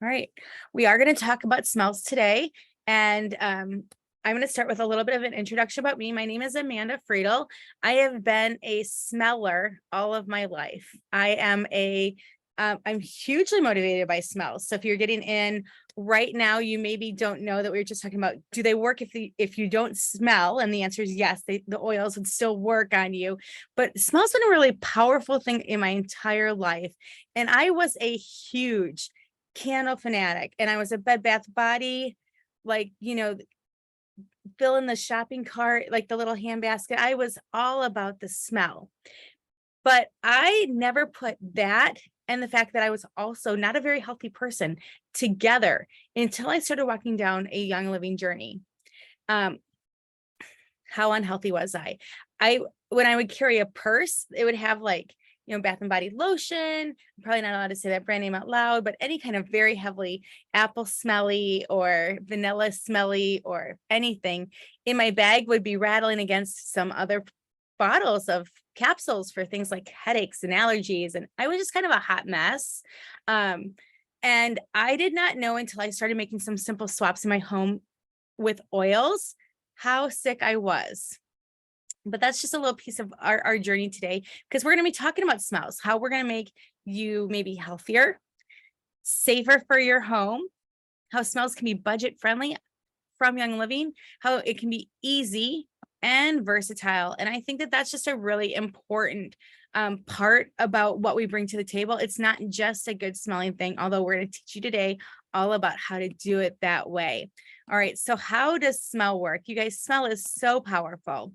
All right. We are going to talk about smells today. And I'm going to start with a little bit of an introduction about me. My name is Amanda Friedel. I have been a smeller all of my life. I'm hugely motivated by smells. So if you're getting in right now, you maybe don't know that we were just talking about, do they work if you don't smell? And the answer is yes, the oils would still work on you. But smell's been a really powerful thing in my entire life. And I was a huge candle fanatic, and I was a Bed Bath Body, like, fill in the shopping cart, like the little handbasket. I was all about the smell, but I never put that and the fact that I was also not a very healthy person together until I started walking down a Young Living journey. How unhealthy was I? When I would carry a purse, it would have like, Bath and Body lotion. I'm probably not allowed to say that brand name out loud, but any kind of very heavily apple smelly or vanilla smelly or anything in my bag would be rattling against some other bottles of capsules for things like headaches and allergies. And I was just kind of a hot mess. And I did not know until I started making some simple swaps in my home with oils how sick I was. But that's just a little piece of our journey today, because we're going to be talking about smells, how we're going to make you maybe healthier, safer for your home, how smells can be budget friendly from Young Living, how it can be easy and versatile. And I think that that's just a really important part about what we bring to the table. It's not just a good smelling thing, although we're going to teach you today all about how to do it that way. All right. So how does smell work? You guys, smell is so powerful.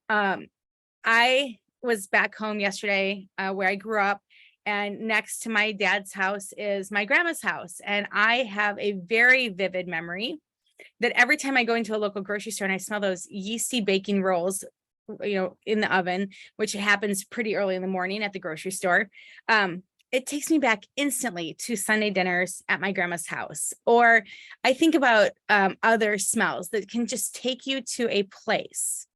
I was back home yesterday where I grew up, and next to my dad's house is my grandma's house. And I have a very vivid memory that every time I go into a local grocery store and I smell those yeasty baking rolls, in the oven, which happens pretty early in the morning at the grocery store, it takes me back instantly to Sunday dinners at my grandma's house. Or I think about other smells that can just take you to a place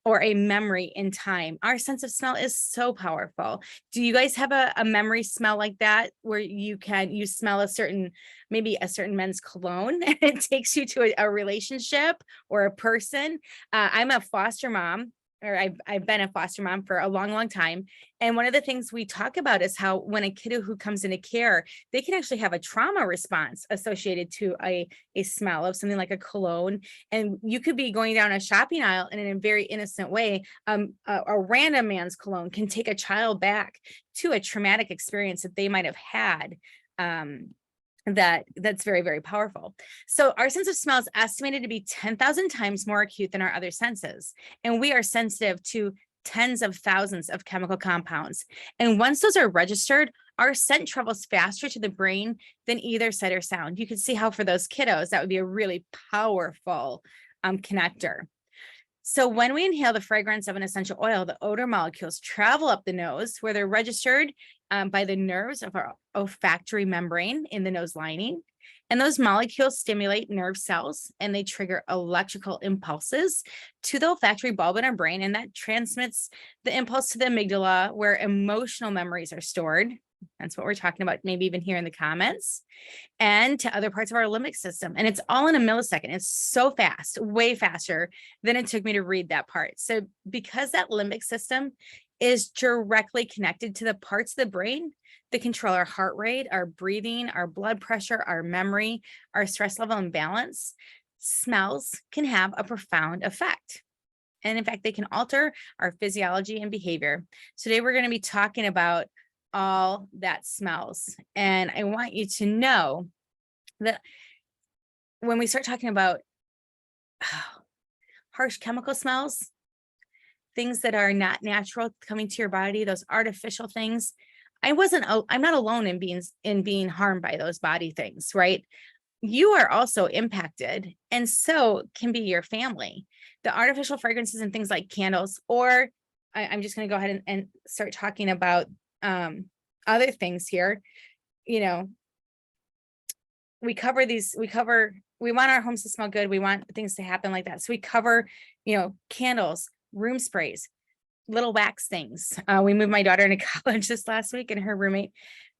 or a memory in time. Our sense of smell is so powerful. Do you guys have a memory smell like that, where you smell maybe a certain men's cologne and it takes you to a relationship or a person? I'm a foster mom, or I've been a foster mom for a long, long time. And one of the things we talk about is how when a kiddo who comes into care, they can actually have a trauma response associated to a smell of something like a cologne. And you could be going down a shopping aisle and in a very innocent way, a random man's cologne can take a child back to a traumatic experience that they might have had. That's very, very powerful. So our sense of smell is estimated to be 10,000 times more acute than our other senses. And we are sensitive to tens of thousands of chemical compounds. And once those are registered, our scent travels faster to the brain than either sight or sound. You can see how for those kiddos, that would be a really powerful connector. So when we inhale the fragrance of an essential oil, the odor molecules travel up the nose, where they're registered by the nerves of our olfactory membrane in the nose lining. And those molecules stimulate nerve cells, and they trigger electrical impulses to the olfactory bulb in our brain. And that transmits the impulse to the amygdala, where emotional memories are stored. That's what we're talking about, maybe even here in the comments, and to other parts of our limbic system. And it's all in a millisecond. It's so fast, way faster than it took me to read that part. So because that limbic system is directly connected to the parts of the brain that control our heart rate, our breathing, our blood pressure, our memory, our stress level and balance, smells can have a profound effect. And in fact, they can alter our physiology and behavior. Today, we're going to be talking about all that smells. And I want you to know that when we start talking about harsh chemical smells, things that are not natural coming to your body, those artificial things, I'm not alone in being harmed by those body things, right? You are also impacted, and so can be your family. The artificial fragrances and things like candles, or I'm just going to go ahead and start talking about other things here. We want our homes to smell good. We want things to happen like that. So we cover, candles, room sprays, little wax things. We moved my daughter into college this last week, and her roommate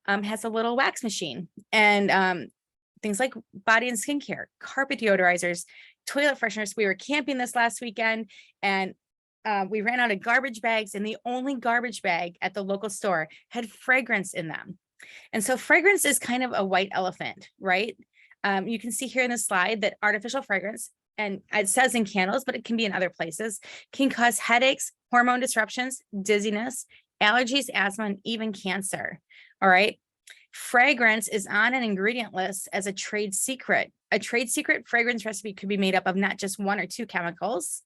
has a little wax machine. And things like body and skincare, carpet deodorizers, toilet fresheners. We were camping this last weekend, and we ran out of garbage bags, and the only garbage bag at the local store had fragrance in them. And so fragrance is kind of a white elephant, right? You can see here in the slide that artificial fragrance, and it says in candles, but it can be in other places, can cause headaches, hormone disruptions, dizziness, allergies, asthma, and even cancer. All right. Fragrance is on an ingredient list as a trade secret. A trade secret fragrance recipe could be made up of not just 1 or 2 chemicals,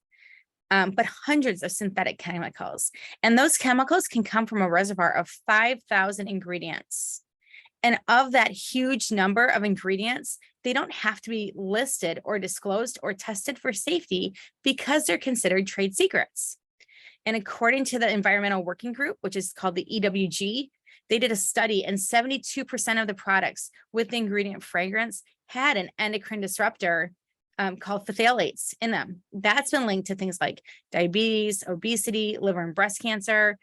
but hundreds of synthetic chemicals. And those chemicals can come from a reservoir of 5,000 ingredients. And of that huge number of ingredients, they don't have to be listed or disclosed or tested for safety because they're considered trade secrets. And according to the Environmental Working Group, which is called the EWG, they did a study, and 72% of the products with the ingredient fragrance had an endocrine disruptor called phthalates in them. That's been linked to things like diabetes, obesity, liver and breast cancer,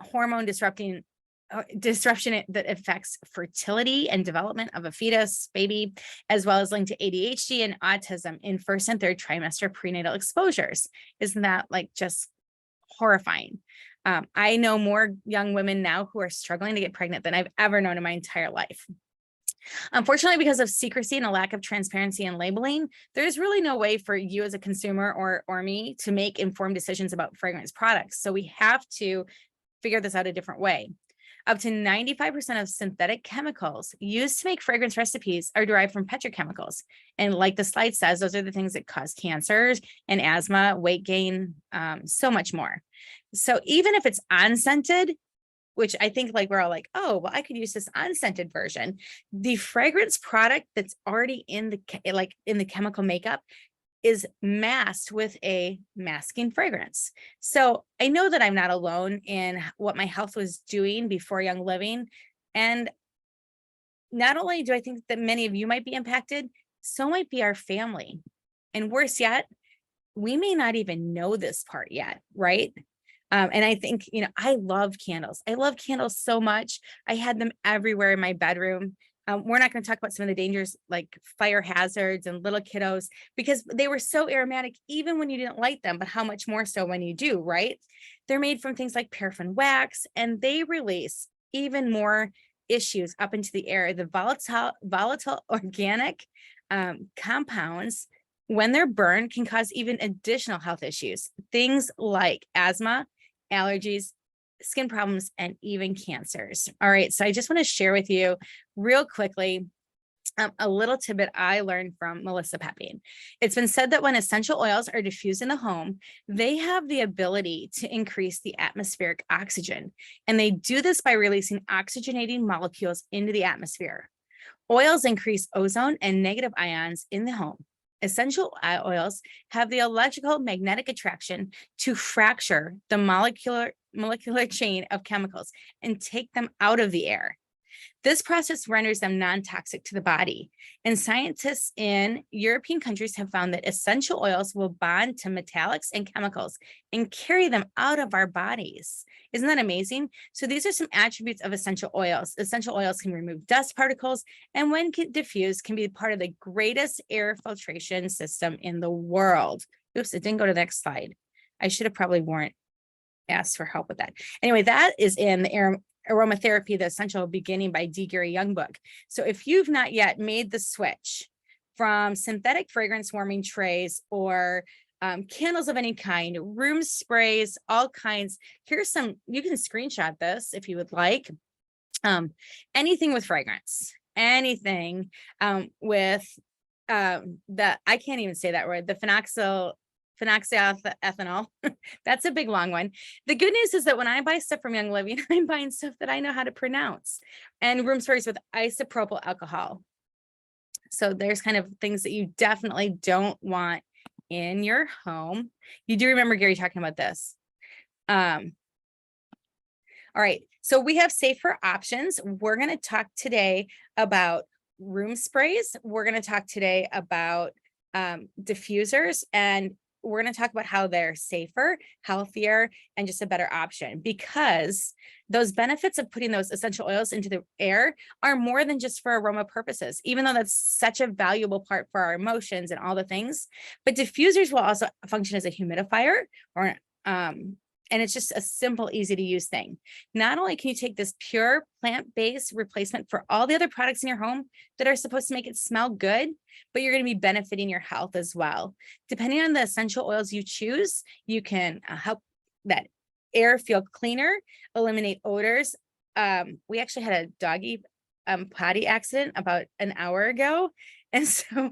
hormone disruption that affects fertility and development of a fetus, baby, as well as linked to ADHD and autism in 1st and 3rd trimester prenatal exposures. Isn't that like just horrifying? I know more young women now who are struggling to get pregnant than I've ever known in my entire life. Unfortunately, because of secrecy and a lack of transparency and labeling, there's really no way for you as a consumer or me to make informed decisions about fragrance products. So we have to figure this out a different way. Up to 95% of synthetic chemicals used to make fragrance recipes are derived from petrochemicals. And like the slide says, those are the things that cause cancers and asthma, weight gain, so much more. So even if it's unscented, which I think like we're all like, oh, well, I could use this unscented version. The fragrance product that's already in the chemical makeup is masked with a masking fragrance. So I know that I'm not alone in what my health was doing before Young Living. And not only do I think that many of you might be impacted, so might be our family. And worse yet, we may not even know this part yet, right? And I think, I love candles. I love candles so much. I had them everywhere in my bedroom. We're not going to talk about some of the dangers like fire hazards and little kiddos, because they were so aromatic even when you didn't light them, but how much more so when you do, right? They're made from things like paraffin wax, and they release even more issues up into the air. The volatile organic compounds, when they're burned, can cause even additional health issues, things like asthma, allergies, skin problems, and even cancers. All right, so I just want to share with you real quickly a little tidbit I learned from Melissa Pepin. It's been said that when essential oils are diffused in the home, they have the ability to increase the atmospheric oxygen, and they do this by releasing oxygenating molecules into the atmosphere. Oils increase ozone and negative ions in the home. Essential oils have the electrical magnetic attraction to fracture the molecular chain of chemicals and take them out of the air. This process renders them non-toxic to the body. And scientists in European countries have found that essential oils will bond to metallics and chemicals and carry them out of our bodies. Isn't that amazing? So these are some attributes of essential oils. Essential oils can remove dust particles, and when diffused, can be part of the greatest air filtration system in the world. Oops, it didn't go to the next slide. I should have probably asked for help with that. Anyway, that is in the Aromatherapy, the Essential Beginning by D. Gary Young book. So if you've not yet made the switch from synthetic fragrance warming trays or candles of any kind, room sprays, all kinds, here's some, you can screenshot this if you would like. Anything with fragrance, anything with I can't even say that word, the phenoxyethanol. That's a big long one. The good news is that when I buy stuff from Young Living, I'm buying stuff that I know how to pronounce, and room sprays with isopropyl alcohol. So there's kind of things that you definitely don't want in your home. You do remember Gary talking about this. All right, so we have safer options. We're going to talk today about room sprays. We're going to talk today about diffusers, and we're going to talk about how they're safer, healthier, and just a better option, because those benefits of putting those essential oils into the air are more than just for aroma purposes, even though that's such a valuable part for our emotions and all the things. But diffusers will also function as a humidifier, or and it's just a simple, easy to use thing. Not only can you take this pure plant-based replacement for all the other products in your home that are supposed to make it smell good, but you're going to be benefiting your health as well. Depending on the essential oils you choose, you can help that air feel cleaner, eliminate odors. We actually had a doggy potty accident about an hour ago. And so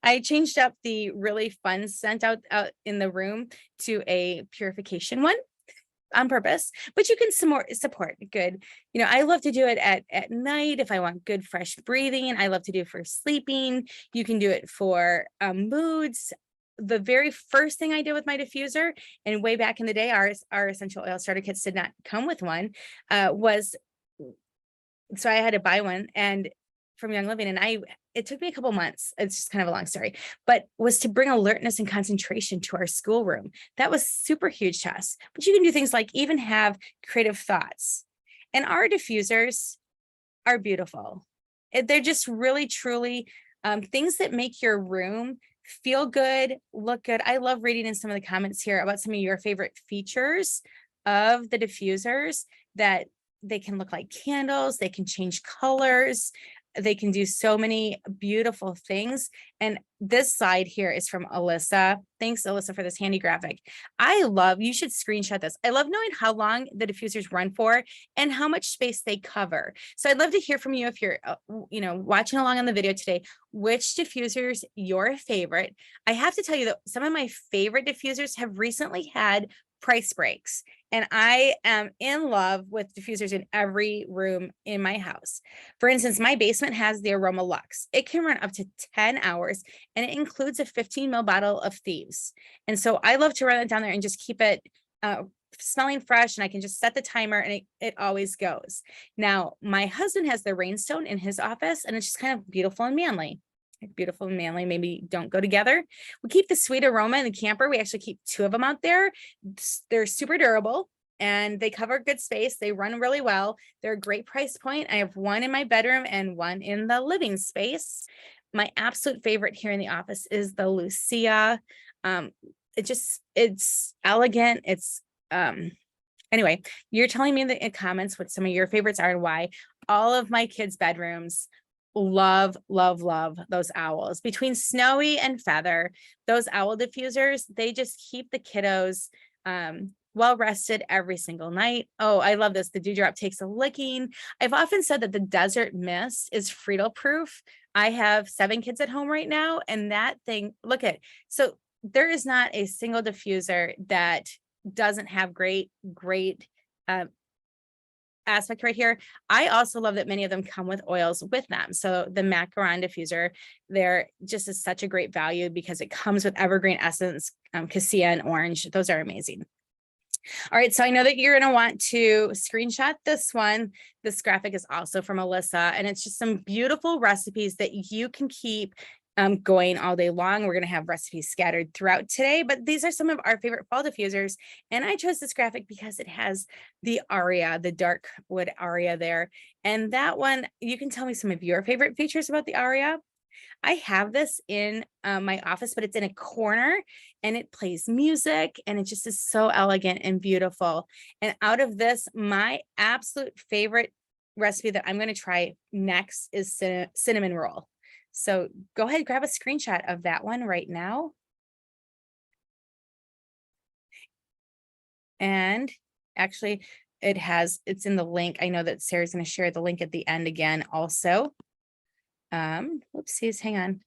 I changed up the really fun scent out in the room to a purification one on purpose, but you can support good. I love to do it at night if I want good, fresh breathing. I love to do it for sleeping. You can do it for moods. The very first thing I did with my diffuser, and way back in the day, our essential oil starter kits did not come with one, so I had to buy one and from Young Living, and it took me a couple months. It's just kind of a long story, but was to bring alertness and concentration to our schoolroom. That was super huge to us. But you can do things like even have creative thoughts. And our diffusers are beautiful. They're just really, truly things that make your room feel good, look good. I love reading in some of the comments here about some of your favorite features of the diffusers, that they can look like candles, they can change colors, they can do so many beautiful things. And this slide here is from Alyssa. Thanks, Alyssa, for this handy graphic. You should screenshot this. I love knowing how long the diffusers run for and how much space they cover. So I'd love to hear from you if you're, watching along on the video today, which diffusers your favorite. I have to tell you that some of my favorite diffusers have recently had price breaks, and I am in love with diffusers in every room in my house. For instance, my basement has the Aroma Luxe. It can run up to 10 hours, and it includes a 15 ml bottle of Thieves. And so I love to run it down there and just keep it smelling fresh, and I can just set the timer, and it always goes. Now, my husband has the Rainstone in his office, and it's just kind of beautiful and manly. Beautiful and manly maybe don't go together. We keep the Sweet Aroma in the camper. We actually keep 2 of them out there. They're super durable and they cover good space. They run really well. They're a great price point. I have one in my bedroom and one in the living space. My absolute favorite here in the office is the Lucia. It's elegant. Anyway, you're telling me in the comments what some of your favorites are and why. All of my kids' bedrooms love those owls. Between Snowy and Feather, those owl diffusers, they just keep the kiddos well rested every single night. Oh, I love this. The dewdrop takes a licking. I've often said that the desert mist is Friedel proof. I have 7 kids at home right now, and that thing, so there is not a single diffuser that doesn't have great aspect right here. I also love that many of them come with oils with them. So the macaron diffuser, there just is such a great value because it comes with evergreen essence, cassia and orange. Those are amazing. All right, so I know that you're going to want to screenshot this one. This graphic is also from Alyssa, and it's just some beautiful recipes that you can keep going all day long. We're going to have recipes scattered throughout today, but these are some of our favorite fall diffusers. And I chose this graphic because it has the aria, the dark wood aria there. And that one, you can tell me some of your favorite features about the aria. I have this in my office, but it's in a corner and it plays music and it just is so elegant and beautiful. And out of this, my absolute favorite recipe that I'm going to try next is cinnamon roll. So go ahead, grab a screenshot of that one right now. And actually it's in the link. I know that Sarah's going to share the link at the end again also. Whoopsies, hang on.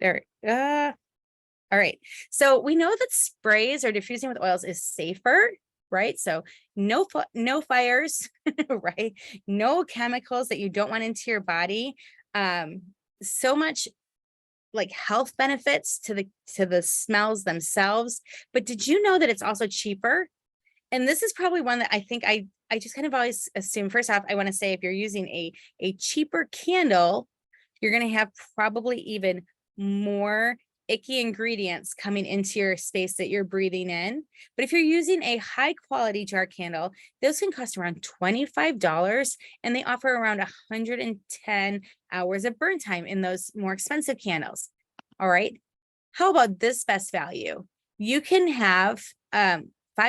There. All right. So we know that sprays or diffusing with oils is safer, right? So no fires, right? No chemicals that you don't want into your body. So much like health benefits to the smells themselves. But did you know that it's also cheaper? And this is probably one that I think I just kind of always assume. First off, I want to say if you're using a cheaper candle, you're going to have probably even more icky ingredients coming into your space that you're breathing in. But if you're using a high quality jar candle, those can cost around $25 and they offer around 110 hours of burn time in those more expensive candles. All right. How about this best value? You can have 5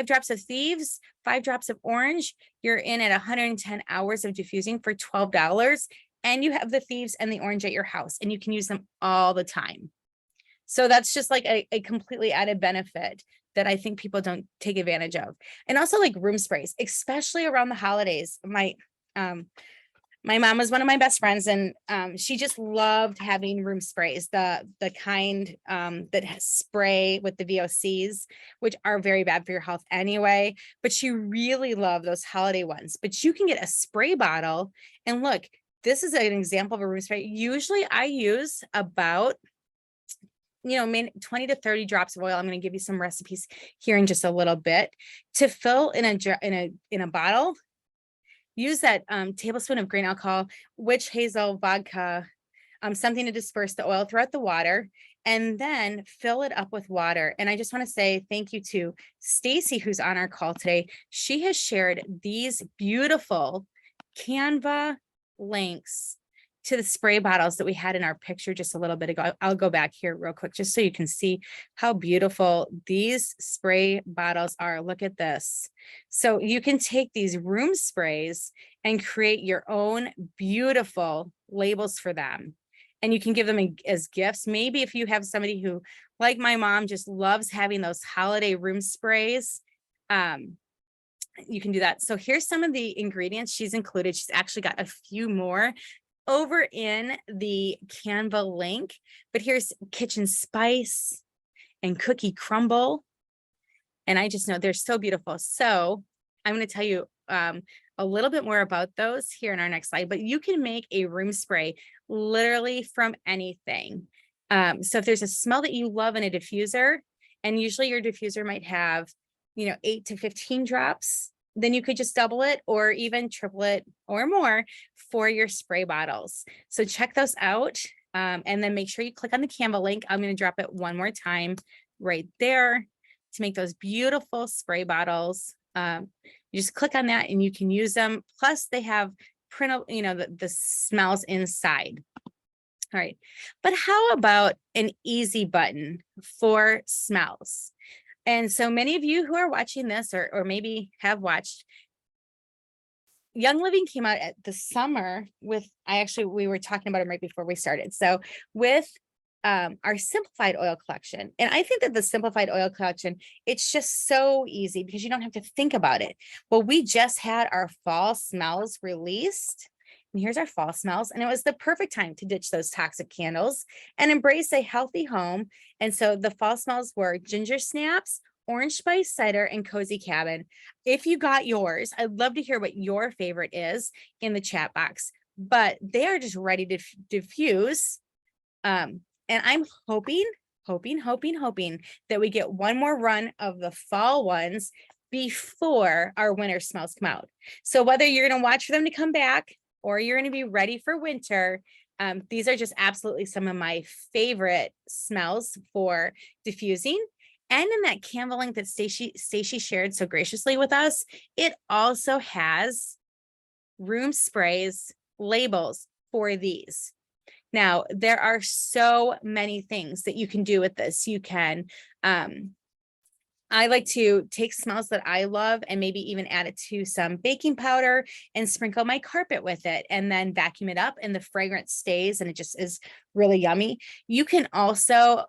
drops of thieves, 5 drops of orange. You're in at 110 hours of diffusing for $12. And you have the thieves and the orange at your house and you can use them all the time. So that's just like a completely added benefit that I think people don't take advantage of. And also like room sprays, especially around the holidays. My mom was one of my best friends and she just loved having room sprays, the kind that spray with the VOCs, which are very bad for your health anyway, but she really loved those holiday ones. But you can get a spray bottle and look, this is an example of a room spray. Usually I use about 20 to 30 drops of oil. I'm going to give you some recipes here in just a little bit to fill in a bottle. Use that tablespoon of grain alcohol, witch hazel, vodka, something to disperse the oil throughout the water, and then fill it up with water. And I just want to say thank you to Stacy, who's on our call today. She has shared these beautiful Canva links to the spray bottles that we had in our picture just a little bit ago. I'll go back here real quick just so you can see how beautiful these spray bottles are. Look at this. So you can take these room sprays and create your own beautiful labels for them. And you can give them as gifts. Maybe if you have somebody who, like my mom, just loves having those holiday room sprays, you can do that. So here's some of the ingredients she's included. She's actually got a few more over in the Canva link, but here's kitchen spice and cookie crumble. And I just know they're so beautiful. So I'm going to tell you a little bit more about those here in our next slide, but you can make a room spray literally from anything. So if there's a smell that you love in a diffuser, and usually your diffuser might have, 8 to 15 drops, then you could just double it or even triple it or more for your spray bottles. So check those out. And then make sure you click on the Canva link. I'm going to drop it one more time right there to make those beautiful spray bottles. You just click on that and you can use them. Plus they have print, the smells inside. All right. But how about an easy button for smells? And so many of you who are watching this or maybe have watched, Young Living came out at the summer with, we were talking about them right before we started. So with our simplified oil collection. And I think that the simplified oil collection, it's just so easy because you don't have to think about it. Well, we just had our fall smells released. And here's our fall smells. And it was the perfect time to ditch those toxic candles and embrace a healthy home. And so the fall smells were ginger snaps, orange spice cider, and cozy cabin. If you got yours, I'd love to hear what your favorite is in the chat box, but they are just ready to diffuse. And I'm hoping that we get one more run of the fall ones before our winter smells come out. So whether you're going to watch for them to come back or you're going to be ready for winter, these are just absolutely some of my favorite smells for diffusing. And in that Canva link that Stacy shared so graciously with us, it also has room sprays labels for these. Now, there are so many things that you can do with this. You can, I like to take smells that I love and maybe even add it to some baking powder and sprinkle my carpet with it and then vacuum it up and the fragrance stays and it just is really yummy. You can also,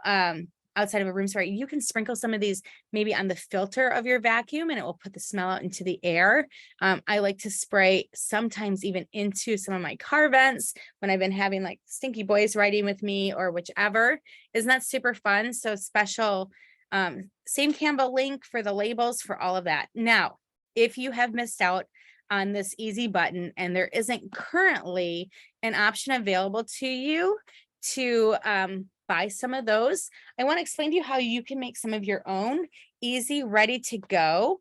outside of a room spray, you can sprinkle some of these maybe on the filter of your vacuum and it will put the smell out into the air. I like to spray sometimes even into some of my car vents when I've been having like stinky boys riding with me or whichever. Isn't that super fun? So special, same Canva link for the labels for all of that. Now, if you have missed out on this easy button and there isn't currently an option available to you to, buy some of those, I want to explain to you how you can make some of your own easy, ready to go.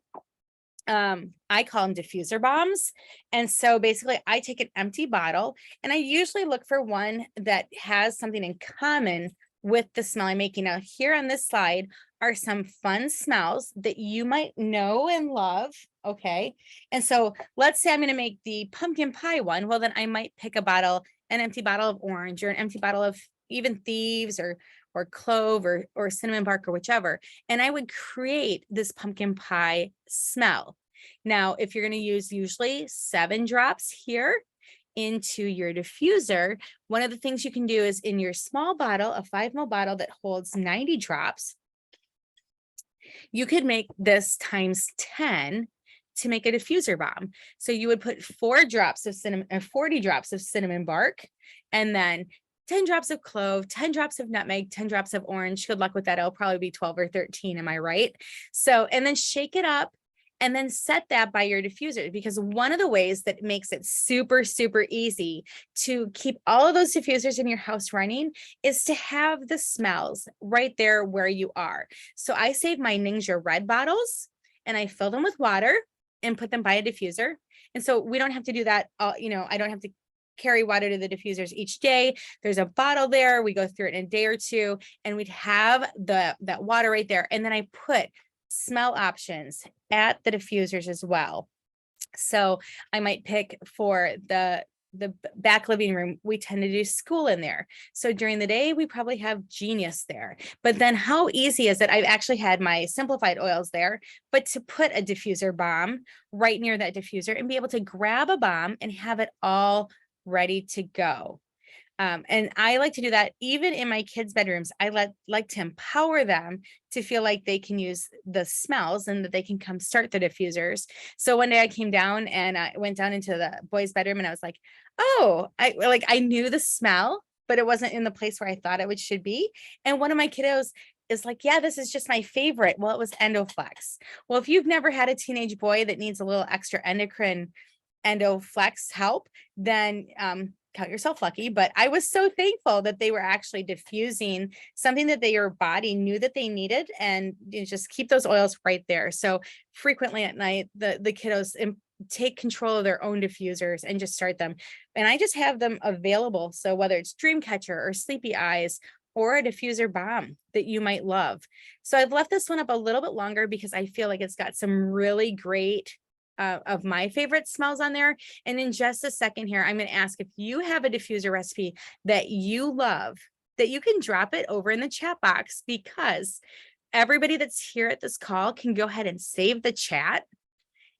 I call them diffuser bombs. And so basically I take an empty bottle and I usually look for one that has something in common with the smell I'm making. Now, here on this slide are some fun smells that you might know and love. Okay. And so let's say I'm going to make the pumpkin pie one. Well, then I might pick an empty bottle of orange, or an empty bottle of even thieves, or clove, or cinnamon bark, or whichever. And I would create this pumpkin pie smell. Now, if you're going to use usually 7 drops here into your diffuser, one of the things you can do is in your small bottle, a 5 ml bottle that holds 90 drops, you could make this times 10 to make a diffuser bomb. So you would put 4 drops of cinnamon, or 40 drops of cinnamon bark, and then 10 drops of clove, 10 drops of nutmeg, 10 drops of orange. Good luck with that. It'll probably be 12 or 13. Am I right? So, and then shake it up, and then set that by your diffuser, because one of the ways that makes it super, super easy to keep all of those diffusers in your house running is to have the smells right there where you are. So I save my Ninja red bottles and I fill them with water and put them by a diffuser. And so we don't have to do that. I don't have to carry water to the diffusers each day. There's a bottle there. We go through it in a day or two, and we'd have that water right there. And then I put smell options at the diffusers as well. So I might pick for the back living room, we tend to do school in there. So during the day, we probably have genius there. But then how easy is it? I've actually had my simplified oils there, but to put a diffuser bomb right near that diffuser and be able to grab a bomb and have it all ready to go. And I like to do that even in my kids' bedrooms. I like to empower them to feel like they can use the smells and that they can come start the diffusers. So one day I came down and I went down into the boys' bedroom, and I was like, oh, I knew the smell, but it wasn't in the place where I thought it should be. And one of my kiddos is like, yeah, this is just my favorite. Well, it was Endoflex. Well, if you've never had a teenage boy that needs a little extra Endoflex help, then count yourself lucky. But I was so thankful that they were actually diffusing something that your body knew that they needed, and you just keep those oils right there. So frequently at night, the kiddos take control of their own diffusers and just start them. And I just have them available. So whether it's Dreamcatcher or Sleepy Eyes or a diffuser bomb that you might love. So I've left this one up a little bit longer because I feel like it's got some really great of my favorite smells on there. And in just a second here, I'm going to ask if you have a diffuser recipe that you love, that you can drop it over in the chat box, because everybody that's here at this call can go ahead and save the chat.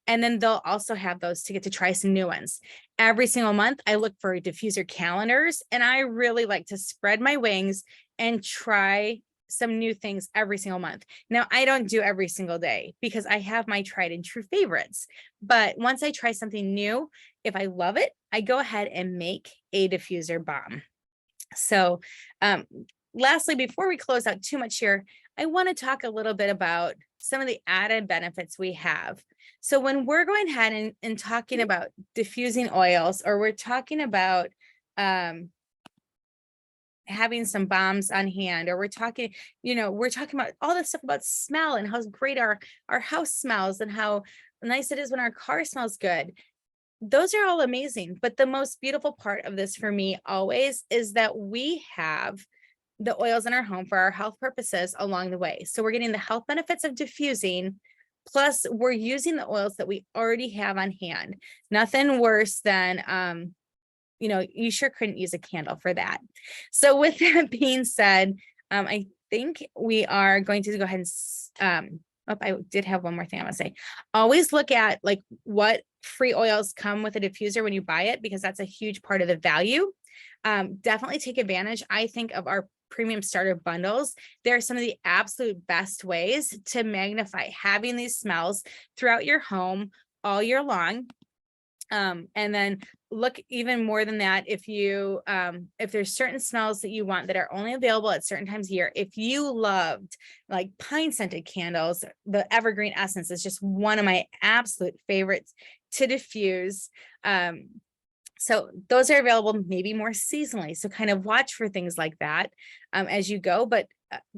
And then they'll also have those to get to try some new ones. Every single month, I look for diffuser calendars, and I really like to spread my wings and try some new things every single month. Now, I don't do every single day because I have my tried and true favorites. But once I try something new, if I love it, I go ahead and make a diffuser bomb. So lastly, before we close out too much here, I want to talk a little bit about some of the added benefits we have. So when we're going ahead and talking about diffusing oils, or we're talking about having some bombs on hand, or we're talking about all this stuff about smell and how great our house smells and how nice it is when our car smells good. Those are all amazing. But the most beautiful part of this for me always is that we have the oils in our home for our health purposes along the way. So we're getting the health benefits of diffusing, plus we're using the oils that we already have on hand. Nothing worse than, you sure couldn't use a candle for that. So with that being said, I think we are going to go ahead and, I did have one more thing I want to say. Always look at like what free oils come with a diffuser when you buy it, because that's a huge part of the value. Definitely take advantage, I think, of our premium starter bundles. They're some of the absolute best ways to magnify having these smells throughout your home all year long. And then look even more than that, if there's certain smells that you want that are only available at certain times of year. If you loved like pine scented candles, the evergreen essence is just one of my absolute favorites to diffuse. So those are available maybe more seasonally. So kind of watch for things like that as you go, but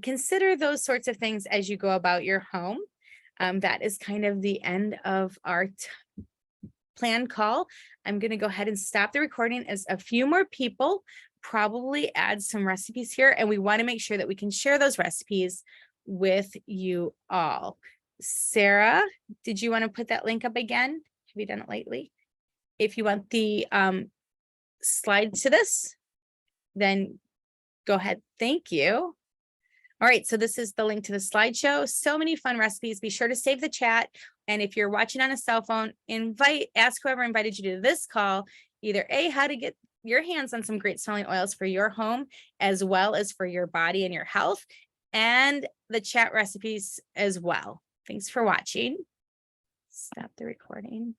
consider those sorts of things as you go about your home. That is kind of the end of our planned call. I'm going to go ahead and stop the recording as a few more people probably add some recipes here, and we want to make sure that we can share those recipes with you all. Sarah, did you want to put that link up again? Have you done it lately? If you want the slide to this, then go ahead. Thank you. All right, so this is the link to the slideshow. So many fun recipes. Be sure to save the chat. And if you're watching on a cell phone, ask whoever invited you to this call, either A, how to get your hands on some great smelling oils for your home, as well as for your body and your health, and the chat recipes as well. Thanks for watching. Stop the recording.